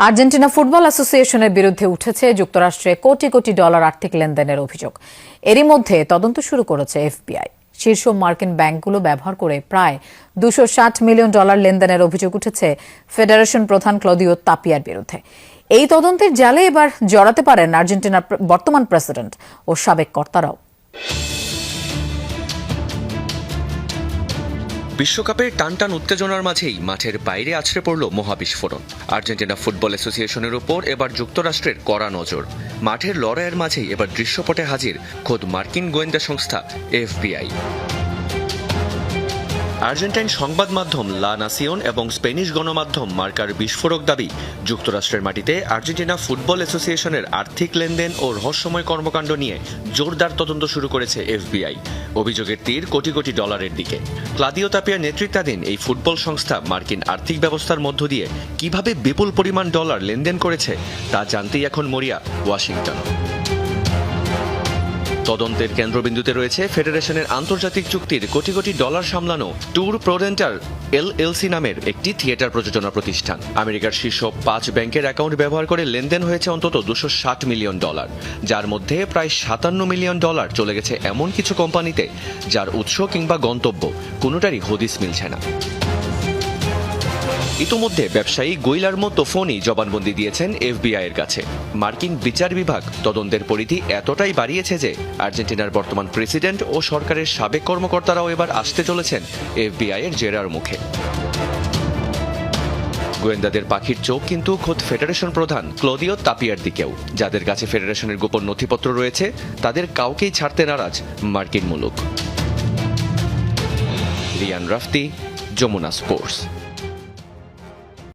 Argentina football অ্যাসোসিয়েশনের বিরুদ্ধে উঠেছে যুক্তরাষ্ট্রে কোটি কোটি ডলার আর্থিক লেনদেনের অভিযোগ। এরই মধ্যে তদন্ত শুরু করেছে এফবিআই। শীর্ষ মার্কিন ব্যাংকগুলো ব্যবহার করে প্রায় $260 মিলিয়ন লেনদেনের অভিযোগ উঠেছে ফেডারেশন প্রধান ক্লদিও তাপিয়ার বিরুদ্ধে। এই তদন্তের জালে এবার জড়াতে পারেন আর্জেন্টিনার বর্তমান প্রেসিডেন্ট ও সাবেক কর্তারাও। বিশ্বকাপের টানটান উত্তেজনার মাঝেই মাঠের বাইরে আছড়ে পড়ল মহাবিস্ফোরণ। আর্জেন্টিনা ফুটবল অ্যাসোসিয়েশনের উপর এবার যুক্তরাষ্ট্রের কড়া নজর। মাঠের লড়াইয়ের মাঝেই এবার দৃশ্যপটে হাজির খোদ মার্কিন গোয়েন্দা সংস্থা এফবিআই। আর্জেন্টাইন সংবাদ মাধ্যম লা নাসিওন এবং স্পেনিশ গণমাধ্যম মার্কার বিস্ফোরক দাবি, যুক্তরাষ্ট্রের মাটিতে আর্জেন্টিনা ফুটবল অ্যাসোসিয়েশনের আর্থিক লেনদেন ও রহস্যময় কর্মকাণ্ড নিয়ে জোরদার তদন্ত শুরু করেছে এফবিআই। অভিযোগের তীর কোটি কোটি ডলারের দিকে। ক্লদিও তাপিয়ার নেতৃত্বাধীন এই ফুটবল সংস্থা মার্কিন আর্থিক ব্যবস্থার মধ্য দিয়ে কিভাবে বিপুল পরিমাণ ডলার লেনদেন করেছে তা জানতেই এখন মরিয়া ওয়াশিংটন। তদন্তের কেন্দ্রবিন্দুতে রয়েছে ফেডারেশনের আন্তর্জাতিক চুক্তির কোটি কোটি ডলার সামলানো ট্যুর প্রোডেন্টার এলএলসি নামের একটি থিয়েটার প্রযোজনা প্রতিষ্ঠান। আমেরিকার শীর্ষ 5 ব্যাংকের অ্যাকাউন্ট ব্যবহার করে লেনদেন হয়েছে অন্তত $260 মিলিয়ন, যার মধ্যে প্রায় $57 মিলিয়ন চলে গেছে এমন কিছু কোম্পানিতে যার উৎস কিংবা গন্তব্য কোনোটারই হদিস মিলছে না। ইতোমধ্যে ব্যবসায়ী গৈলার্মো তোফোনি জবানবন্দি দিয়েছেন এফবিআই এর কাছে। মার্কিন বিচার বিভাগ তদন্তের পরিধি এতটাই বাড়িয়েছে যে আর্জেন্টিনার বর্তমান প্রেসিডেন্ট ও সরকারের সাবেক কর্মকর্তারাও এবার আসতে চলেছেন এফবিআই এর জেরার মুখে। গোয়েন্দাদের পাখির চোখ কিন্তু খোদ ফেডারেশন প্রধান ক্লদিও তাপিয়ার দিকেও। যাদের কাছে ফেডারেশনের গোপন নথিপত্র রয়েছে তাদের কাউকেই ছাড়তে নারাজ মার্কিন মুলুক। রিয়ান রাফতি, যমুনা স্পোর্টস।